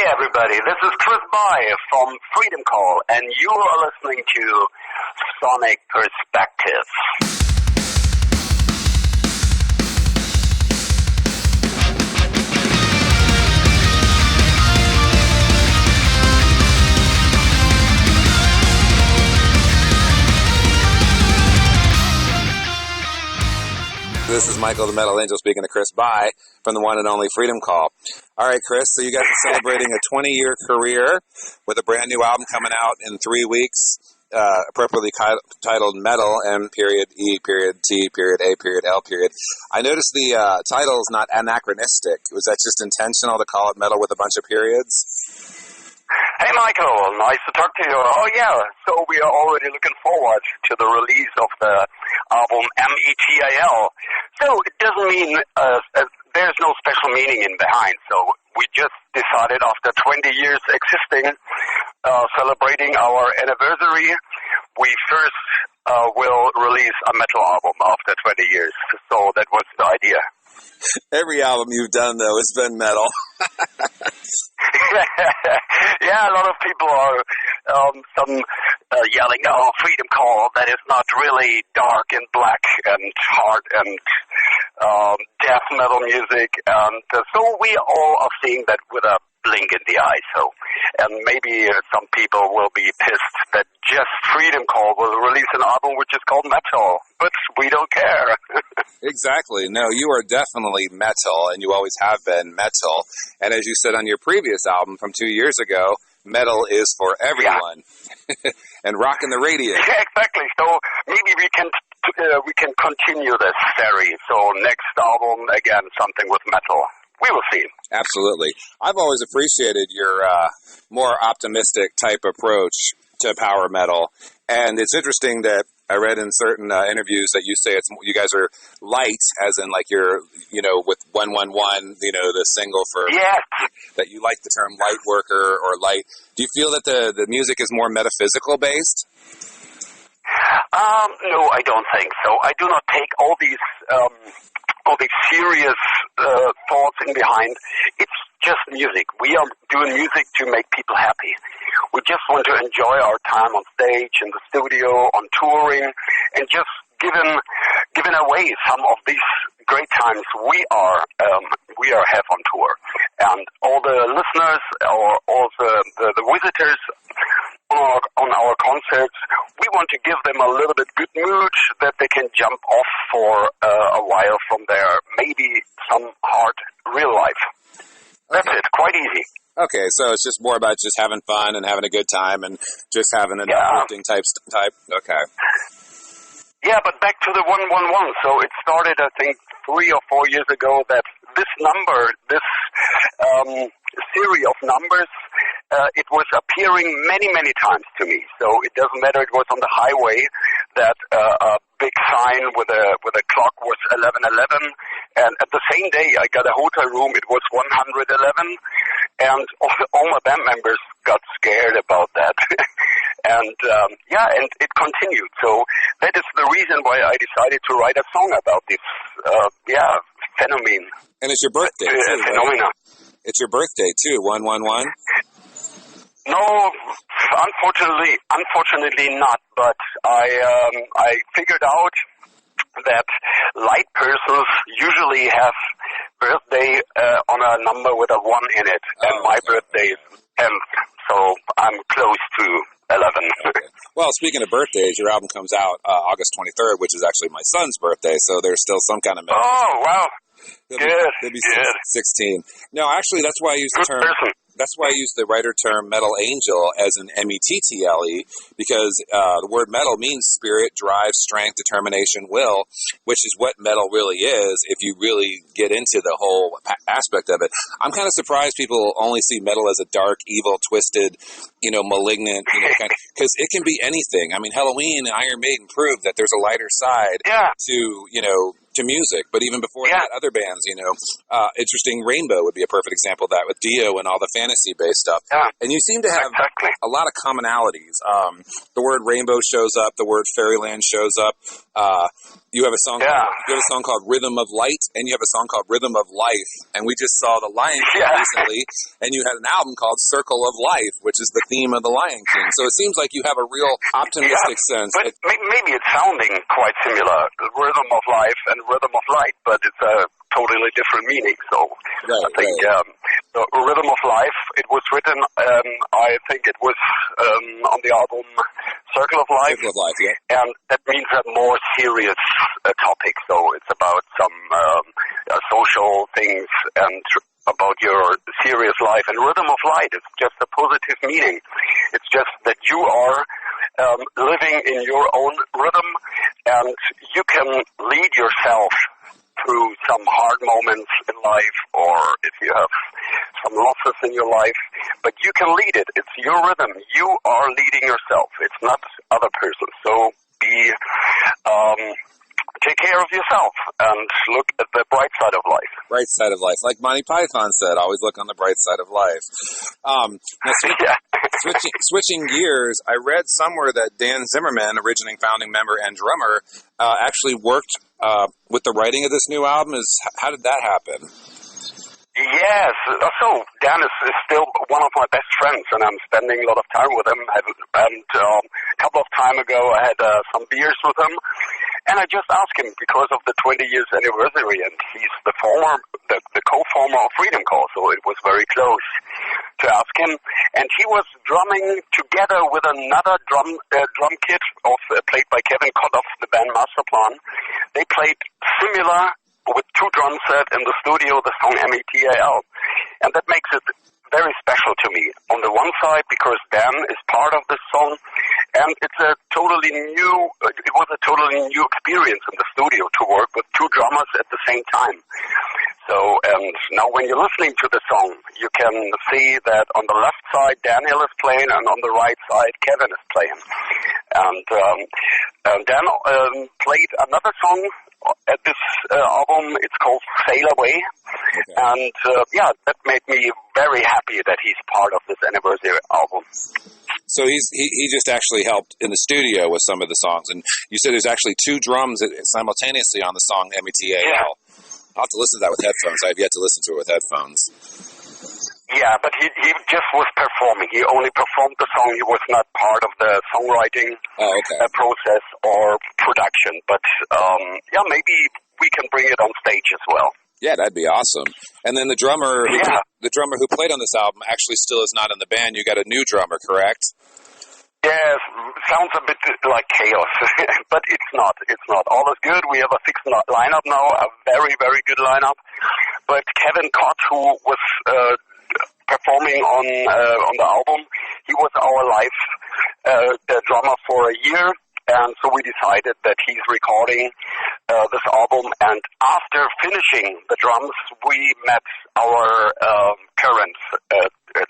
everybody, this is Chris By from Freedom Call, and you are listening to Sonic Perspective. This is Michael the Metal Angel speaking to Chris By from the one and only Freedom Call. All right, Chris, so you guys are celebrating a 20-year career with a brand new album coming out in 3 weeks, appropriately titled M.E.T.A.L, M.E.T.A.L. I noticed the title is not anachronistic. Was that just intentional to call it metal with a bunch of periods? Hey, Michael, nice to talk to you. Oh, yeah, so we are already looking forward to the release of the album M.E.T.A.L. So it doesn't mean there's no special meaning in behind. So we just decided after 20 years existing, celebrating our anniversary, we first will release a metal album after 20 years. So that was the idea. Every album you've done, though, has been metal. Yeah, a lot of people are yelling, "Oh, Freedom Call, that is not really dark and black and hard and death metal music." And so we all are seeing that with a blink in the eye. So, and maybe some people will be pissed that just Freedom Call will release an album which is called Metal, but we don't care. Exactly. No, you are definitely metal, and you always have been metal. And as you said on your previous album from 2 years ago, metal is for everyone. Yeah. And rocking the radio. Yeah, exactly. So maybe we can continue this series. So next album, again, something with metal. We will see. Absolutely. I've always appreciated your more optimistic type approach to power metal. And it's interesting that I read in certain interviews that you say you guys are light, as in like you're, with 111, the single for, yes, that you like the term light worker or light. Do you feel that the music is more metaphysical based? No, I don't think so. I do not take all these serious thoughts in behind. It's just music. We are doing music to make people happy. We just want to enjoy our time on stage, in the studio, on touring, and just giving away some of these great times we are have on tour. And all the listeners or all the visitors on our concerts, we want to give them a little bit good mood that they can jump off for a while from their maybe some hard real life. That's it. Quite easy. Okay, so it's just more about just having fun and having a good time and just having an uplifting type. Okay. Yeah, but back to the 111. So it started, I think, 3 or 4 years ago that this number, this series of numbers, it was appearing many, many times to me. So it doesn't matter. It was on the highway that a big sign with a clock was 11:11, and at the same day I got a hotel room. It was 111, and all my band members got scared about that. And and it continued. So that is the reason why I decided to write a song about this phenomenon. And it's your birthday too, phenomena. Right? It's your birthday too, 111. No, unfortunately not. But I figured out that light persons usually have birthday on a number with a 1 in it, and my birthday is 10th, so I'm close to 11. Well, speaking of birthdays, your album comes out August 23rd, which is actually my son's birthday, so there's still some kind of memory. Oh, wow. He'll be 16. No, actually, that's why I use the term. That's why I use the writer term Metal Angel as an M.E.T.A.L, because the word metal means spirit, drive, strength, determination, will, which is what metal really is if you really get into the whole aspect of it. I'm kind of surprised people only see metal as a dark, evil, twisted, malignant, because it can be anything. I mean, Halloween and Iron Maiden prove that there's a lighter side to to music. But even before that, other bands, interesting, Rainbow would be a perfect example of that with Dio and all the fantasy-based stuff. Yeah. And you seem to have a lot of commonalities. The word Rainbow shows up. The word Fairyland shows up. You have a song. You have a song called Rhythm of Light, and you have a song called Rhythm of Life. And we just saw The Lion King recently, and you had an album called Circle of Life, which is the theme of The Lion King. So it seems like you have a real optimistic sense. But maybe it's sounding quite similar, Rhythm of Life and Rhythm of Light, but it's a totally different meaning. So I think the Rhythm of Life, it was written, I think it was on the album Circle of Life. Circle of Life, and that means a more serious topic. So it's about some social things and about your serious life. And Rhythm of Light is just a positive meaning. It's just that you are living in your own rhythm, and you can lead yourself through some hard moments in life, or if you have some losses in your life, but you can lead it. It's your rhythm. You are leading yourself. It's not other person. So take care of yourself and look at the bright side of life. Bright side of life. Like Monty Python said, always look on the bright side of life. Switching gears, I read somewhere that Dan Zimmerman, originating founding member and drummer, actually worked with the writing of this new album. How did that happen? Yes. So Denis is still one of my best friends, and I'm spending a lot of time with him. And a couple of time ago, I had some beers with him, and I just asked him because of the 20 years anniversary, and he's the co-former of Freedom Call, so it was very close to ask him. And he was drumming together with another drum kit played by Kevin Cott of the band Masterplan. They played similar with two drum sets in the studio, the song M.E.T.A.L. And that makes it very special to me. On the one side, because Dan is part of this song, and it was a totally new experience in the studio to work with two drummers at the same time. So, and now when you're listening to the song, you can see that on the left side, Daniel is playing, and on the right side, Kevin is playing. And Dan played another song at this album. It's called Sail Away. Okay. And that made me very happy that he's part of this anniversary album. So he just actually helped in the studio with some of the songs. And you said there's actually two drums simultaneously on the song M.E.T.A.L. Yeah. I'll have to listen to that with headphones. I've yet to listen to it with headphones. Yeah, but he just was performing. He only performed the song. He was not part of the songwriting process or production. But maybe we can bring it on stage as well. Yeah, that'd be awesome. And then the drummer who played on this album actually still is not in the band. You got a new drummer, correct? Yes, sounds a bit like chaos, but it's not. It's not. All is good. We have a fixed lineup now, a very, very good lineup. But Kevin Cott, who was performing on the album, he was our live drummer for a year. And so we decided that he's recording this album. And after finishing the drums, we met our current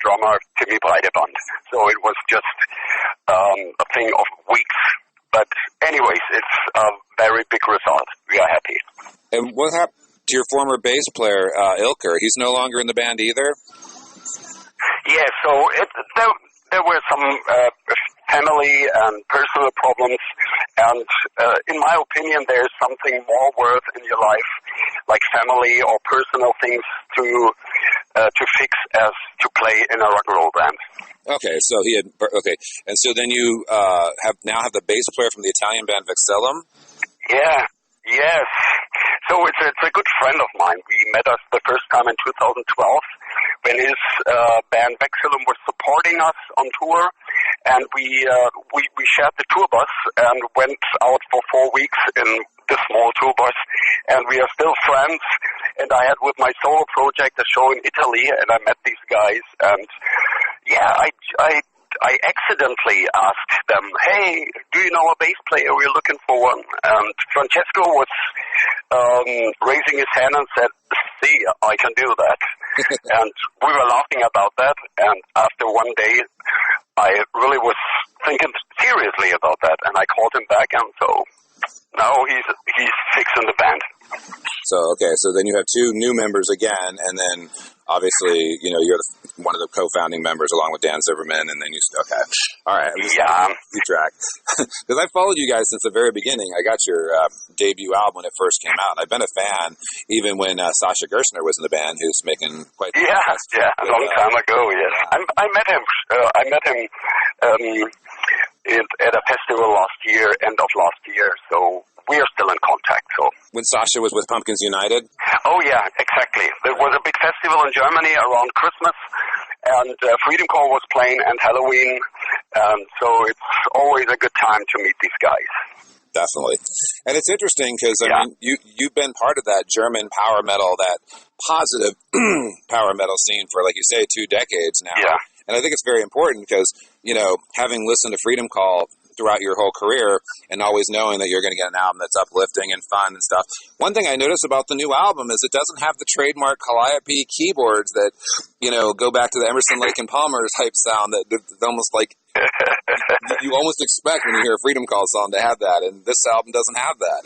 drummer, Timmy Breiteband. So it was just a thing of weeks. But anyways, it's a very big result. We are happy. And what happened to your former bass player, Ilker? He's no longer in the band either? Yeah, so there were some family and personal problems, and in my opinion, there's something more worth in your life, like family or personal things to fix as to play in a rock and roll band. Okay, so and so then you have the bass player from the Italian band Mick Salem? Yeah. Yes. So it's a good friend of mine. We met us the first time in 2012 when his band Mick Salem was supporting us on tour, and we shared the tour bus and went out for 4 weeks in the small tour bus, and we are still friends. And I had with my solo project a show in Italy, and I met these guys, and I accidentally asked them, hey, do you know a bass player? We're looking for one. And Francesco was raising his hand and said, see, I can do that. And we were laughing about that. And after one day, I really was thinking seriously about that. And I called him back. And so now he's fixing the band. So, okay, so then you have two new members again, and then obviously, you know, you're one of the co-founding members along with Dan Zimmerman, and then okay. All right. I'm just keep track. Because I followed you guys since the very beginning. I got your debut album when it first came out, and I've been a fan even when Sasha Gerstner was in the band, who's making quite a long time ago, yes. I met him. At a festival end of last year, so we are still in contact. So when Sasha was with Pumpkins United? Oh yeah, exactly. There was a big festival in Germany around Christmas, and Freedom Call was playing and Halloween, so it's always a good time to meet these guys. Definitely. And it's interesting because, I mean, you've been part of that German power metal, that positive power metal scene for, like you say, 2 decades now. Yeah. And I think it's very important because, you know, having listened to Freedom Call throughout your whole career and always knowing that you're going to get an album that's uplifting and fun and stuff. One thing I noticed about the new album is it doesn't have the trademark Calliope keyboards that, you know, go back to the Emerson, Lake and Palmer type sound that almost like you almost expect when you hear a Freedom Call song to have that, and this album doesn't have that.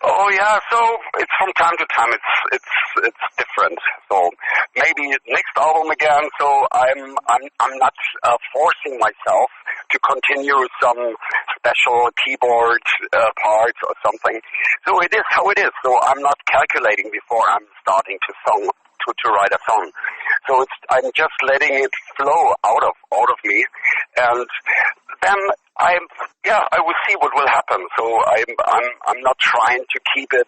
Oh yeah, so it's from time to time it's different. So maybe next album again. So I'm not forcing myself to continue some special keyboard parts or something. So it is how it is. So I'm not calculating before I'm starting to write a song. So I'm just letting it flow out of me, and then I will see what will happen. So I'm not trying to keep it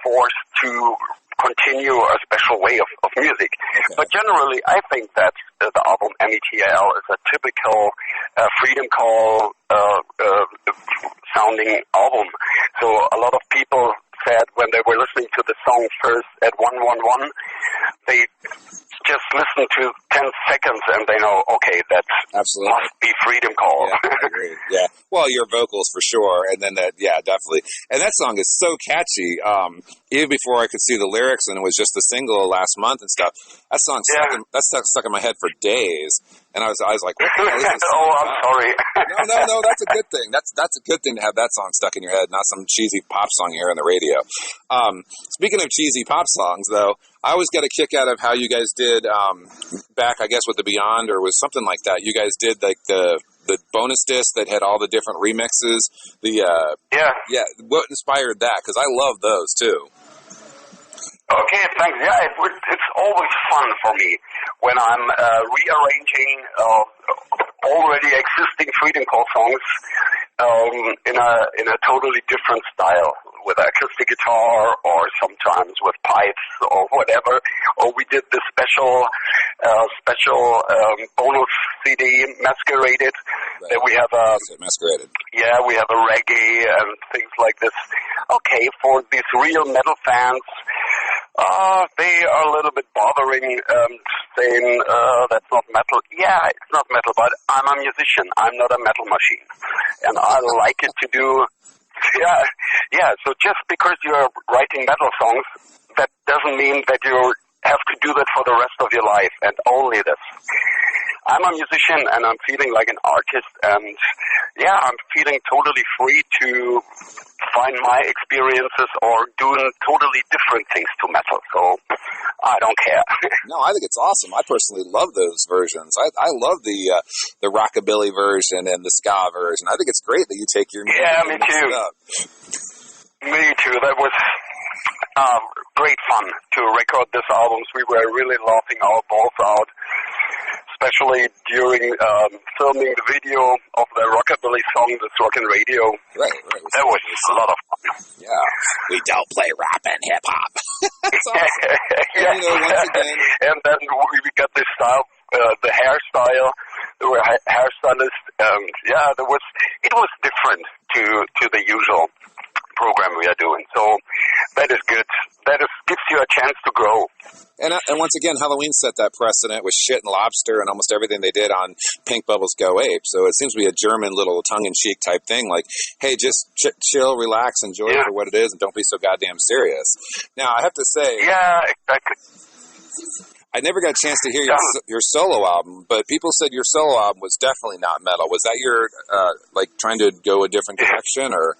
forced to continue a special way of music. Okay. But generally, I think that the album M.E.T.A.L is a typical Freedom Call sounding album. So a lot of people said when they were listening to the song first at 111, they just listen to 10 seconds and they know, okay, that must be Freedom Call. Yeah, I agree. Yeah. Well, your vocals for sure, and then that, yeah, definitely. And that song is so catchy. Even before I could see the lyrics, and it was just a single last month and stuff. That song stuck in my head for days, and I was like, what the hell is this song I'm sorry. No, that's a good thing. That's a good thing to have that song stuck in your head, not some cheesy pop song you hear on the radio. Speaking of cheesy pop songs, though, I always got a kick out of how you guys did back, I guess, with the Beyond, or was something like that. You guys did like the bonus disc that had all the different remixes. What inspired that? Because I love those too. Okay, thanks. Yeah, it's always fun for me when I'm rearranging already existing Freedom Call songs in a totally different style, with acoustic guitar or sometimes with pipes or whatever. Or we did the special bonus CD, Masqueraded. Right. That we have Masqueraded. Yeah, we have a reggae and things like this. Okay, for these real metal fans, they are a little bit bothering, saying that's not metal. Yeah, it's not metal, but I'm a musician. I'm not a metal machine, and I like it to do. Yeah. So just because you're writing metal songs, that doesn't mean that you have to do that for the rest of your life and only this. I'm a musician and I'm feeling like an artist, and I'm feeling totally free to find my experiences or doing totally different things to metal. So I don't care. No, I think it's awesome. I personally love those versions. I love the rockabilly version and the ska version. I think it's great that you take your music me too. Me too. That was great fun to record this album. We were really laughing our balls out, especially during filming the video of the rockabilly song, This Rockin' Radio. Right. That was a lot of fun. Yeah. We don't play rap and hip-hop. That's awesome. And, once again... And then we got this style, the hairstyle. There were hairstylists. It was different to the usual program we are doing. So that is good. Gives you a chance to grow. And once again, Halloween set that precedent with Shit and Lobster and almost everything they did on Pink Bubbles Go Ape. So it seems to be a German little tongue-in-cheek type thing. Like, hey, just chill, relax, enjoy it for what it is, and don't be so goddamn serious. Now, I have to say... Yeah, exactly. I never got a chance to hear your solo album, but people said your solo album was definitely not metal. Was that your, trying to go a different direction, or...?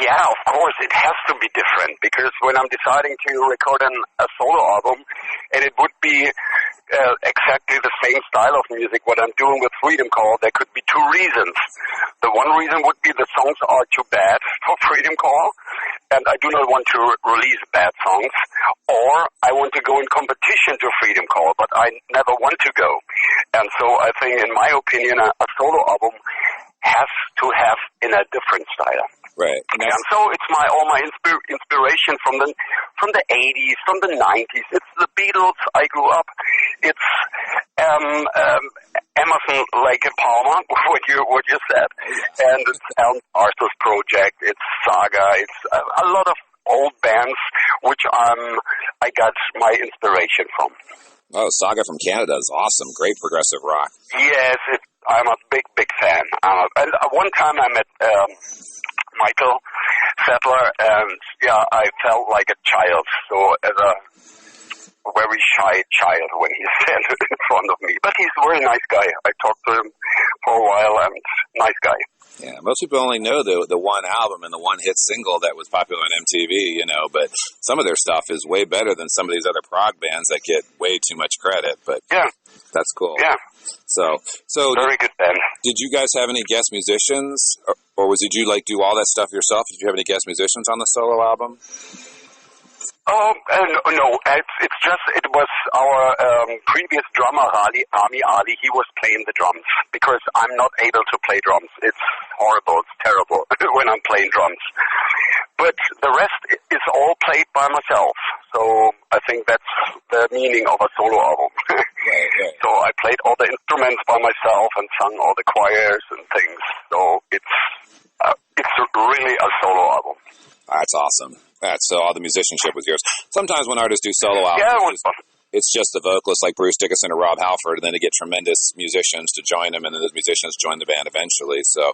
Yeah, of course, it has to be different, because when I'm deciding to record a solo album, and it would be exactly the same style of music, what I'm doing with Freedom Call, there could be two reasons. The one reason would be the songs are too bad for Freedom Call, and I do not want to release bad songs, or I want to go in competition to Freedom Call, but I never want to go. And so I think, in my opinion, a solo album has to have in a different style. Right. And so it's all my inspiration from the 80s, from the 90s. It's the Beatles. I grew up. It's Emerson, Lake and Palmer, what you said, and it's Arthur's Project. It's Saga. It's a lot of old bands which I got my inspiration from. Oh, Saga from Canada is awesome. Great progressive rock. Yes, I'm a big fan. And one time I met Michael Settler, and I felt like a child. So as a very shy child when he stand in front of me. But he's a very nice guy. I talked to him for a while, and nice guy. Yeah, most people only know the one album and the one hit single that was popular on MTV, but some of their stuff is way better than some of these other prog bands that get way too much credit. But yeah, that's cool. Yeah. So very good band. Did you guys have any guest musicians, or did you do all that stuff yourself? Did you have any guest musicians on the solo album? Oh, no, it's just, it was our previous drummer, Rami Ali. He was playing the drums, because I'm not able to play drums. It's horrible, it's terrible when I'm playing drums. But the rest is all played by myself. So I think that's the meaning of a solo album. Right. So I played all the instruments by myself and sung all the choirs and things. So it's really a solo album. That's awesome. So all the musicianship was yours. Sometimes when artists do solo albums, it's just the vocalist like Bruce Dickinson or Rob Halford, and then they get tremendous musicians to join them, and then those musicians join the band eventually. So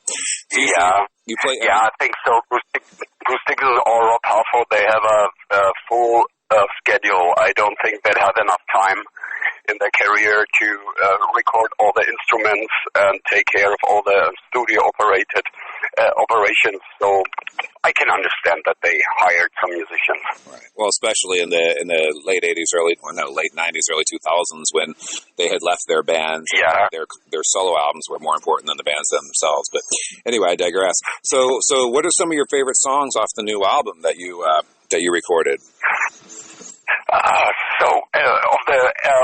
you play. Yeah, I think so. Bruce Dickinson or Rob Halford, they have a full schedule. I don't think they'd have enough time in their career to record all the instruments and take care of all the studio operations. So I can understand that they hired some musicians. Right. Well, especially in the late 80s, late 90s, early 2000s, when they had left their bands. Yeah. Their solo albums were more important than the bands themselves. But anyway, I digress. So what are some of your favorite songs off the new album that you recorded?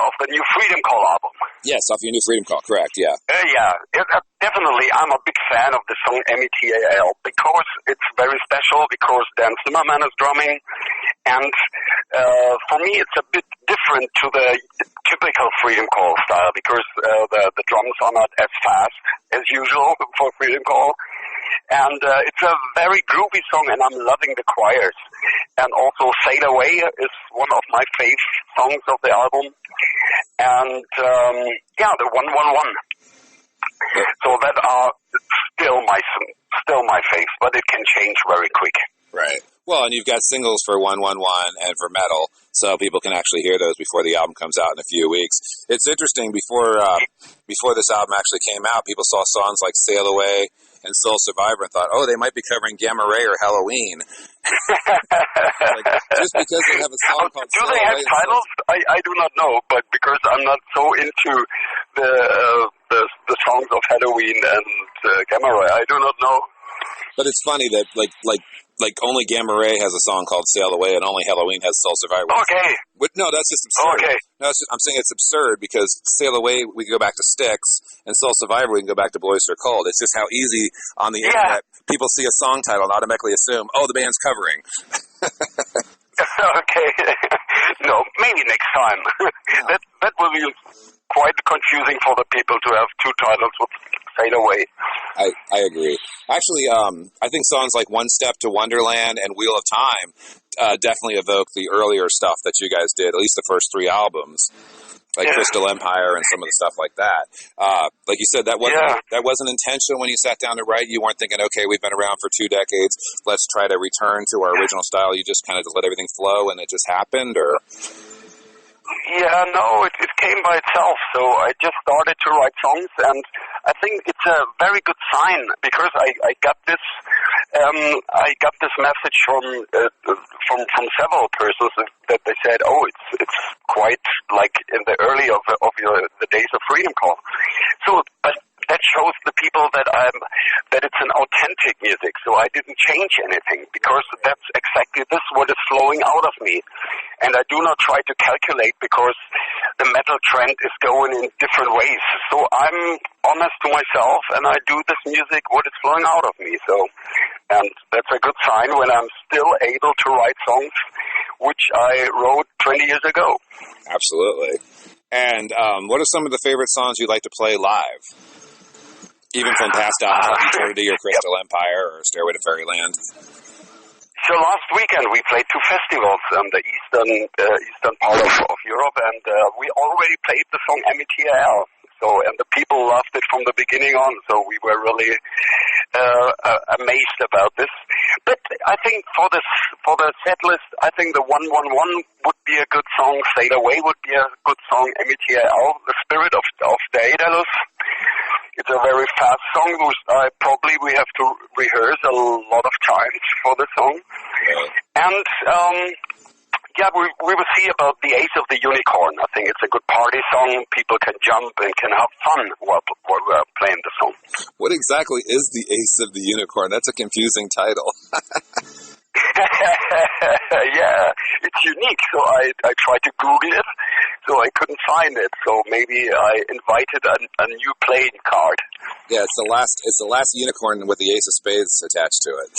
Of the new Freedom Call album. Yes, off your new Freedom Call, correct, yeah. Definitely. I'm a big fan of the song M.E.T.A.L. because it's very special, because Dan Zimmerman is drumming, and for me it's a bit different to the typical Freedom Call style, because the drums are not as fast as usual for Freedom Call. And it's a very groovy song, and I'm loving the choirs. And also Sail Away is one of my favorite songs of the album. And, the 111. So that are still my fave, but it can change very quick. Right. Well, and you've got singles for 111 and for Metal, so people can actually hear those before the album comes out in a few weeks. It's interesting, before this album actually came out, people saw songs like Sail Away and Soul Survivor and thought, oh, they might be covering Gamma Ray or Halloween. Just because they have a song called Sail Away. Do they have titles? I do not know, but because I'm not so into the songs of Halloween and Gamma Ray, I do not know. But it's funny that like only Gamma Ray has a song called Sail Away, and only Halloween has Soul Survivor. Okay. No, that's just absurd. Okay. No, I'm saying it's absurd, because Sail Away, we can go back to Styx, and Soul Survivor, we can go back to Boys Are Cold. It's just how easy on the internet people see a song title and automatically assume, oh, the band's covering. Okay. No, maybe next time. That will be quite confusing for the people to have two titles with Sail Away. I agree. Actually, I think songs like One Step to Wonderland and Wheel of Time definitely evoke the earlier stuff that you guys did, at least the first three albums, like Crystal Empire and some of the stuff like that. Like you said, that wasn't intentional when you sat down to write. You weren't thinking, okay, we've been around for 2 decades, let's try to return to our original style. You just kind of let everything flow, and it just happened, or... Yeah, no, it came by itself. So I just started to write songs, and I think it's a very good sign, because I got this I got this message from several persons that they said, "Oh, it's quite like in the early of the days of Freedom Call." So, but that shows the people that it's an authentic music. So I didn't change anything because that's exactly what is flowing out of me, and I do not try to calculate because the metal trend is going in different ways. So I'm honest to myself, and I do this music what is flowing out of me. So, and that's a good sign when I'm still able to write songs which I wrote 20 years ago. Absolutely. And what are some of the favorite songs you'd like to play live? Even from past albums like Eternity or Crystal Empire or Stairway to Fairyland? So last weekend we played 2 festivals in the eastern part of Europe, and we already played the song M.E.T.A.L. So, and the people loved it from the beginning on, so we were really amazed about this. But I think for the set list, I think the 111 would be a good song, Fade Away would be a good song, M.E.T.A.L, the spirit of Daedalus. It's a very fast song, which we have to rehearse a lot of times for the song. And, we will see about the Ace of the Unicorn. I think it's a good party song. People can jump and can have fun while we're playing the song. What exactly is the Ace of the Unicorn? That's a confusing title. Yeah, it's unique. So I tried to Google it, so I couldn't find it. So maybe I invited a new playing card. Yeah, it's the last unicorn with the Ace of Spades attached to it.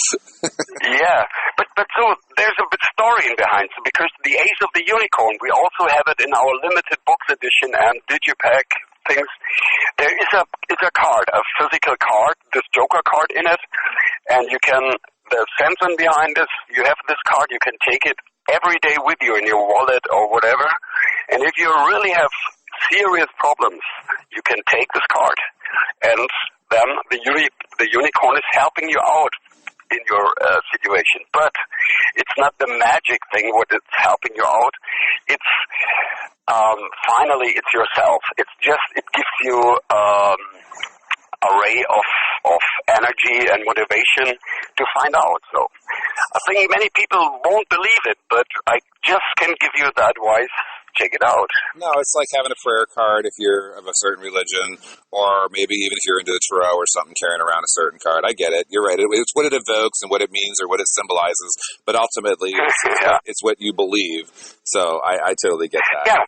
Yeah, but so there's a bit story in behind. So because the Ace of the Unicorn, we also have it in our limited box edition and digipack things. There is a card, a physical card, this Joker card in it, and you can. The sentence behind this, you have this card, you can take it every day with you in your wallet or whatever. And if you really have serious problems, you can take this card. And then the unicorn is helping you out in your situation. But it's not the magic thing what it's helping you out. It's finally it's yourself. It gives you a ray of energy and motivation to find out. So I think many people won't believe it, but I just can give you the advice. Check it out. No, it's like having a prayer card if you're of a certain religion, or maybe even if you're into the tarot or something, carrying around a certain card. I get it. You're right. It's what it evokes and what it means or what it symbolizes, but ultimately it's what you believe. So I totally get that. Yeah,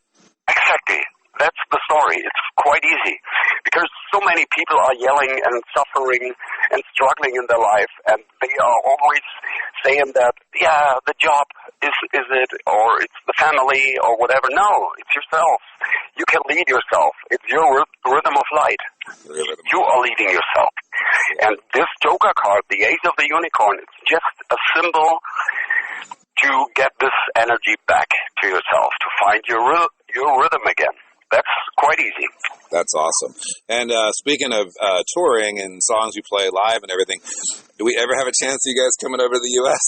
exactly. That's the story. It's quite easy because so many people are yelling and suffering and struggling in their life, and they are always saying that, yeah, the job is it, or it's the family, or whatever. No, it's yourself. You can lead yourself. It's your rhythm of light. You are leading yourself. And this Joker card, the Ace of the Unicorn, it's just a symbol to get this energy back to yourself, to find your rhythm again. That's quite easy. That's awesome. And speaking of touring and songs you play live and everything, do we ever have a chance of you guys coming over to the U.S.?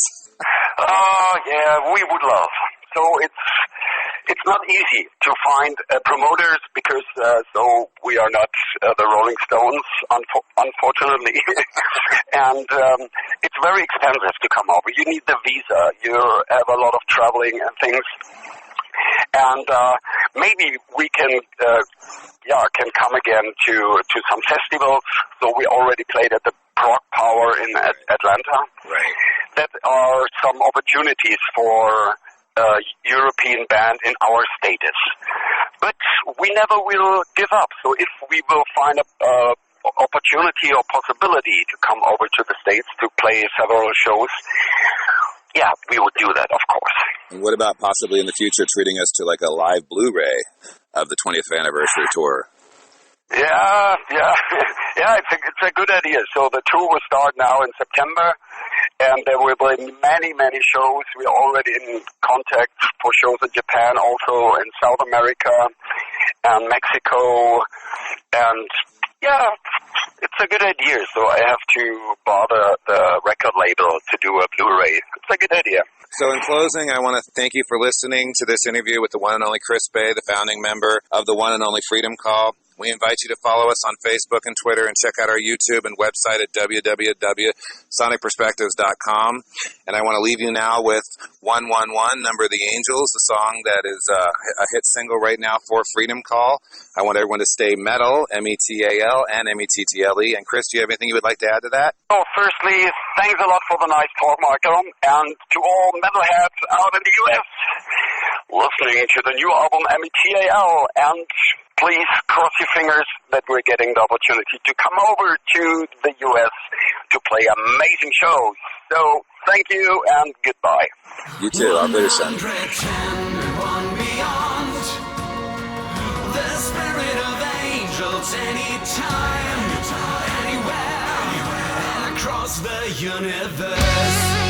Yeah, we would love. So it's not easy to find promoters because so we are not the Rolling Stones, unfortunately. And it's very expensive to come over. You need the visa. You have a lot of traveling and things. And maybe we can come again to some festivals. So we already played at the Prog Power in Atlanta. Right. That are some opportunities for a European band in our status. But we never will give up. So if we will find a opportunity or possibility to come over to the States to play several shows, yeah, we would do that, of course. And what about possibly in the future treating us to like a live Bluray of the 20th anniversary tour? Yeah, it's a good idea. So the tour will start now in September, and there will be many, many shows. We're already in contact for shows in Japan, also in South America and Mexico, and yeah, it's a good idea. So I have to bother the record label to do a Bluray. It's a good idea. So in closing, I want to thank you for listening to this interview with the one and only Chris Bay, the founding member of the one and only Freedom Call. We invite you to follow us on Facebook and Twitter and check out our YouTube and website at www.sonicperspectives.com. And I want to leave you now with 111, Number of the Angels, a song that is a hit single right now for Freedom Call. I want everyone to stay metal, M.E.T.A.L. and M.E.T.T.L.E. And Chris, do you have anything you would like to add to that? Oh, firstly, thanks a lot for the nice talk, Michael. And to all metalheads out in the U.S. listening to the new album M.E.T.A.L. And please cross your fingers that we're getting the opportunity to come over to the U.S. to play amazing shows. So thank you and goodbye. You too. Auf Wiedersehen. The spirit of angels, anytime, anywhere, and across the universe.